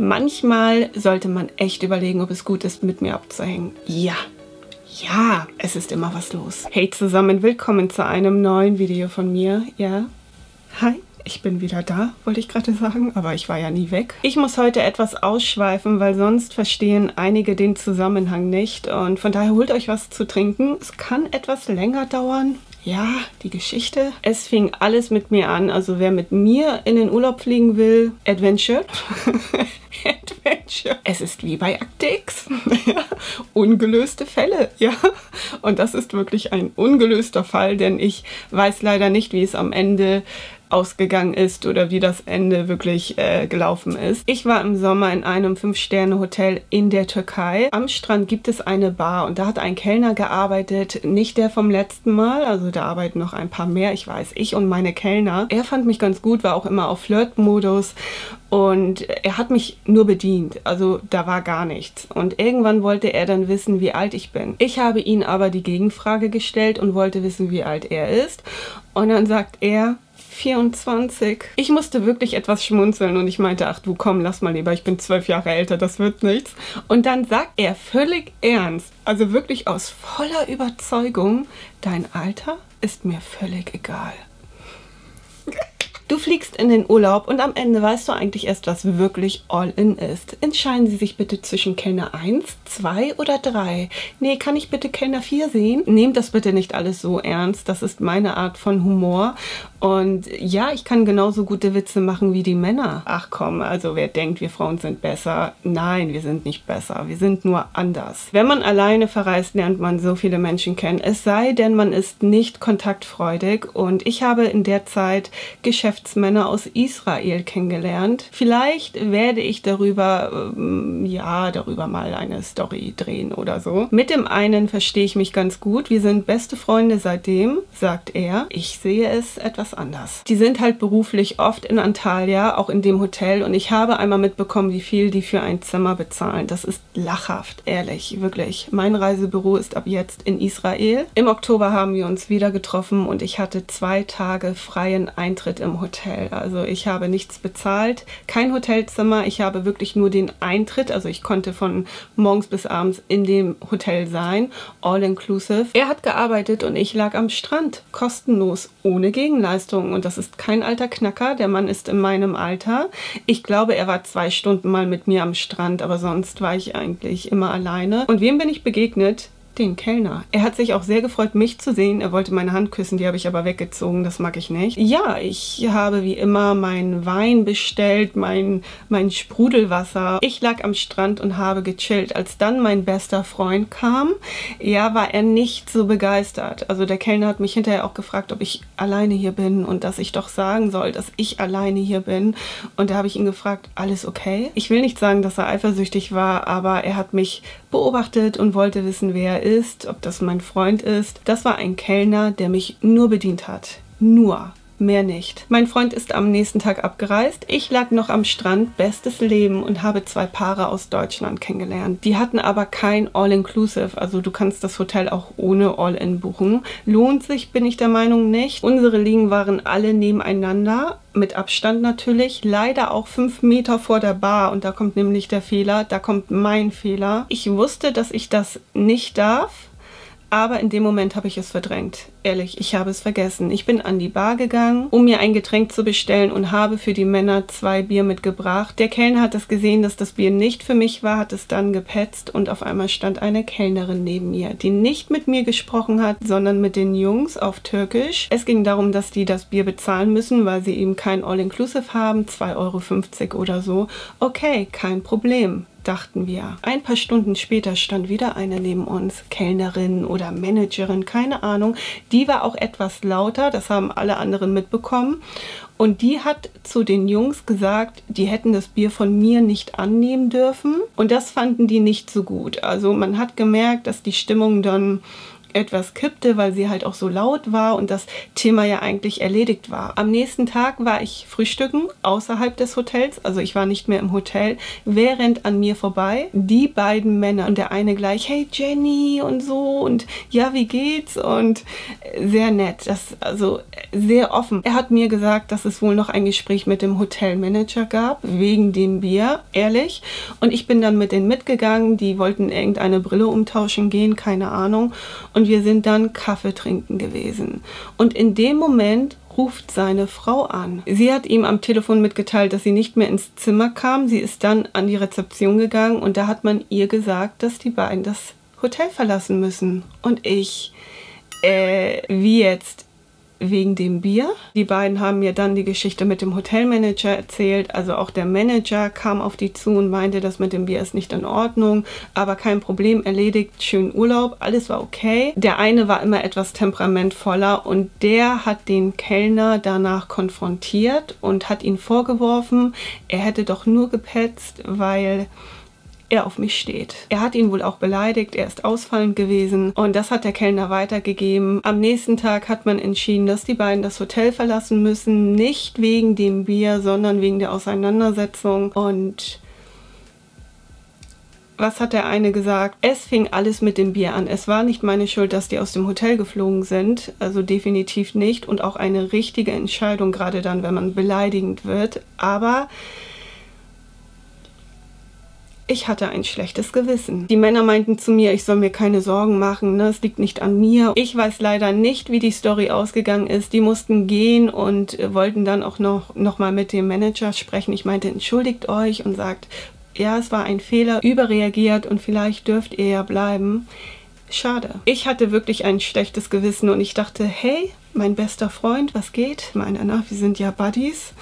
Manchmal sollte man echt überlegen, ob es gut ist, mit mir abzuhängen. Ja, es ist immer was los. Hey zusammen, willkommen zu einem neuen Video von mir. Ja, hi. Ich bin wieder da, wollte ich gerade sagen, aber ich war ja nie weg. Ich muss heute etwas ausschweifen, weil sonst verstehen einige den Zusammenhang nicht. Und von daher holt euch was zu trinken. Es kann etwas länger dauern. Ja, die Geschichte. Es fing alles mit mir an. Also wer mit mir in den Urlaub fliegen will, Adventure. Adventure. Es ist wie bei Akte X. Ungelöste Fälle, ja. Und das ist wirklich ein ungelöster Fall, denn ich weiß leider nicht, wie es am Ende ausgegangen ist oder wie das Ende wirklich gelaufen ist. Ich war im Sommer in einem 5-Sterne-Hotel in der Türkei. Am Strand gibt es eine Bar und da hat ein Kellner gearbeitet, nicht der vom letzten Mal, also da arbeiten noch ein paar mehr, ich und meine Kellner. Er fand mich ganz gut, war auch immer auf Flirt-Modus und er hat mich nur bedient, also da war gar nichts. Und irgendwann wollte er dann wissen, wie alt ich bin. Ich habe ihn aber die Gegenfrage gestellt und wollte wissen, wie alt er ist. Und dann sagt er, 24. Ich musste wirklich etwas schmunzeln und ich meinte, ach du komm, lass mal lieber, ich bin 12 Jahre älter, das wird nichts. Und dann sagt er völlig ernst, also wirklich aus voller Überzeugung, dein Alter ist mir völlig egal. Du fliegst in den Urlaub und am Ende weißt du eigentlich erst, was wirklich All-In ist. Entscheiden Sie sich bitte zwischen Kellner 1, 2 oder 3. Nee, kann ich bitte Kellner 4 sehen? Nehmt das bitte nicht alles so ernst. Das ist meine Art von Humor. Und ja, ich kann genauso gute Witze machen wie die Männer. Ach komm, also wer denkt, wir Frauen sind besser? Nein, wir sind nicht besser. Wir sind nur anders. Wenn man alleine verreist, lernt man so viele Menschen kennen. Es sei denn, man ist nicht kontaktfreudig. Und ich habe in der Zeit Geschäftsmänner aus Israel kennengelernt. Vielleicht werde ich darüber mal eine Story drehen oder so. Mit dem einen verstehe ich mich ganz gut. Wir sind beste Freunde seitdem, sagt er. Ich sehe es etwas anders. Die sind halt beruflich oft in Antalya, auch in dem Hotel. Und ich habe einmal mitbekommen, wie viel die für ein Zimmer bezahlen. Das ist lachhaft, ehrlich, wirklich. Mein Reisebüro ist ab jetzt in Israel. Im Oktober haben wir uns wieder getroffen und ich hatte 2 Tage freien Eintritt im Hotel. Also ich habe nichts bezahlt, kein Hotelzimmer, ich habe wirklich nur den Eintritt, also ich konnte von morgens bis abends in dem Hotel sein, all inclusive. Er hat gearbeitet und ich lag am Strand, kostenlos, ohne Gegenleistung und das ist kein alter Knacker, der Mann ist in meinem Alter. Ich glaube, er war 2 Stunden mal mit mir am Strand, aber sonst war ich eigentlich immer alleine. Und wem bin ich begegnet? Den Kellner. Er hat sich auch sehr gefreut, mich zu sehen. Er wollte meine Hand küssen, die habe ich aber weggezogen, das mag ich nicht. Ja, ich habe wie immer meinen Wein bestellt, mein Sprudelwasser. Ich lag am Strand und habe gechillt. Als dann mein bester Freund kam, ja, war er nicht so begeistert. Also der Kellner hat mich hinterher auch gefragt, ob ich alleine hier bin und dass ich doch sagen soll, dass ich alleine hier bin. Und da habe ich ihn gefragt, alles okay? Ich will nicht sagen, dass er eifersüchtig war, aber er hat mich beobachtet und wollte wissen, wer er ist, ob das mein Freund ist. Das war ein Kellner, der mich nur bedient hat. Nur. Mehr nicht. Mein Freund ist am nächsten Tag abgereist. Ich lag noch am Strand, bestes Leben und habe 2 Paare aus Deutschland kennengelernt. Die hatten aber kein All-Inclusive, also du kannst das Hotel auch ohne All-In buchen. Lohnt sich, bin ich der Meinung, nicht. Unsere Liegen waren alle nebeneinander, mit Abstand natürlich, leider auch 5 Meter vor der Bar und da kommt nämlich der Fehler, da kommt mein Fehler. Ich wusste, dass ich das nicht darf. Aber in dem Moment habe ich es verdrängt. Ehrlich, ich habe es vergessen. Ich bin an die Bar gegangen, um mir ein Getränk zu bestellen und habe für die Männer 2 Bier mitgebracht. Der Kellner hat es gesehen, dass das Bier nicht für mich war, hat es dann gepetzt und auf einmal stand eine Kellnerin neben mir, die nicht mit mir gesprochen hat, sondern mit den Jungs auf Türkisch. Es ging darum, dass die das Bier bezahlen müssen, weil sie eben kein All-Inclusive haben, 2,50 € oder so. Okay, kein Problem, dachten wir. Ein paar Stunden später stand wieder eine neben uns, Kellnerin oder Managerin, keine Ahnung. Die war auch etwas lauter, das haben alle anderen mitbekommen. Und die hat zu den Jungs gesagt, die hätten das Bier von mir nicht annehmen dürfen. Und das fanden die nicht so gut. Also man hat gemerkt, dass die Stimmung dann etwas kippte, weil sie halt auch so laut war und das Thema ja eigentlich erledigt war. Am nächsten Tag war ich frühstücken außerhalb des Hotels, also ich war nicht mehr im Hotel, während an mir vorbei die beiden Männer und der eine gleich, hey Jenny und so und ja, wie geht's? Und sehr nett, also sehr offen. Er hat mir gesagt, dass es wohl noch ein Gespräch mit dem Hotelmanager gab, wegen dem Bier, ehrlich. Und ich bin dann mit denen mitgegangen, die wollten irgendeine Brille umtauschen gehen, keine Ahnung. Und wir sind dann Kaffee trinken gewesen. Und in dem Moment ruft seine Frau an. Sie hat ihm am Telefon mitgeteilt, dass sie nicht mehr ins Zimmer kam. Sie ist dann an die Rezeption gegangen und da hat man ihr gesagt, dass die beiden das Hotel verlassen müssen. Und ich, wie jetzt? Wegen dem Bier. Die beiden haben mir dann die Geschichte mit dem Hotelmanager erzählt. Also auch der Manager kam auf die zu und meinte, das mit dem Bier ist nicht in Ordnung, aber kein Problem, erledigt, schönen Urlaub, alles war okay. Der eine war immer etwas temperamentvoller und der hat den Kellner danach konfrontiert und hat ihn vorgeworfen, er hätte doch nur gepetzt, weil er auf mich steht. Er hat ihn wohl auch beleidigt, er ist ausfallend gewesen und das hat der Kellner weitergegeben. Am nächsten Tag hat man entschieden, dass die beiden das Hotel verlassen müssen, nicht wegen dem Bier, sondern wegen der Auseinandersetzung. Und was hat der eine gesagt? Es fing alles mit dem Bier an. Es war nicht meine Schuld, dass die aus dem Hotel geflogen sind, also definitiv nicht und auch eine richtige Entscheidung, gerade dann, wenn man beleidigend wird, aber ich hatte ein schlechtes Gewissen. Die Männer meinten zu mir, ich soll mir keine Sorgen machen, ne? Es liegt nicht an mir. Ich weiß leider nicht, wie die Story ausgegangen ist. Die mussten gehen und wollten dann auch noch mal mit dem Manager sprechen. Ich meinte, entschuldigt euch und sagt, ja, es war ein Fehler, überreagiert und vielleicht dürft ihr ja bleiben. Schade. Ich hatte wirklich ein schlechtes Gewissen und ich dachte, hey, mein bester Freund, was geht? Ich meine, na, wir sind ja Buddies,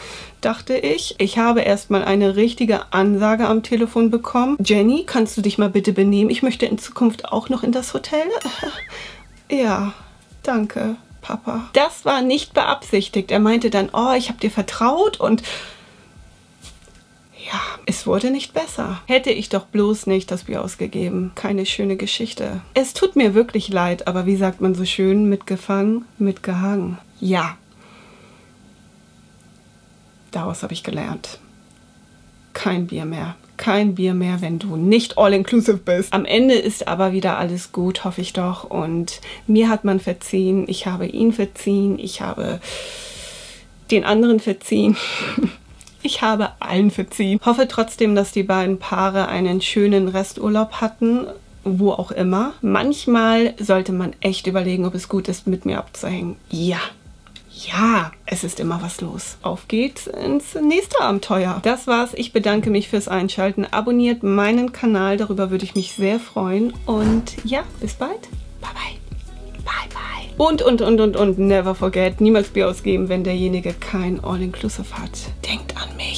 dachte ich. Ich habe erstmal eine richtige Ansage am Telefon bekommen. Jenny, kannst du dich mal bitte benehmen? Ich möchte in Zukunft auch noch in das Hotel. Ja, danke, Papa. Das war nicht beabsichtigt. Er meinte dann, oh, ich habe dir vertraut und ja, es wurde nicht besser. Hätte ich doch bloß nicht das Bier ausgegeben. Keine schöne Geschichte. Es tut mir wirklich leid, aber wie sagt man so schön, mitgefangen, mitgehangen. Ja. Daraus habe ich gelernt. Kein Bier mehr. Kein Bier mehr, wenn du nicht all-inclusive bist. Am Ende ist aber wieder alles gut, hoffe ich doch. Und mir hat man verziehen. Ich habe ihn verziehen. Ich habe den anderen verziehen. Ich habe allen verziehen. Hoffe trotzdem, dass die beiden Paare einen schönen Resturlaub hatten, wo auch immer. Manchmal sollte man echt überlegen, ob es gut ist, mit mir abzuhängen. Ja. Ja, es ist immer was los. Auf geht's ins nächste Abenteuer. Das war's. Ich bedanke mich fürs Einschalten. Abonniert meinen Kanal, darüber würde ich mich sehr freuen. Und ja, bis bald. Bye, bye. Bye, bye. Und never forget, niemals Bier ausgeben, wenn derjenige kein All-Inclusive hat. Denkt an mich.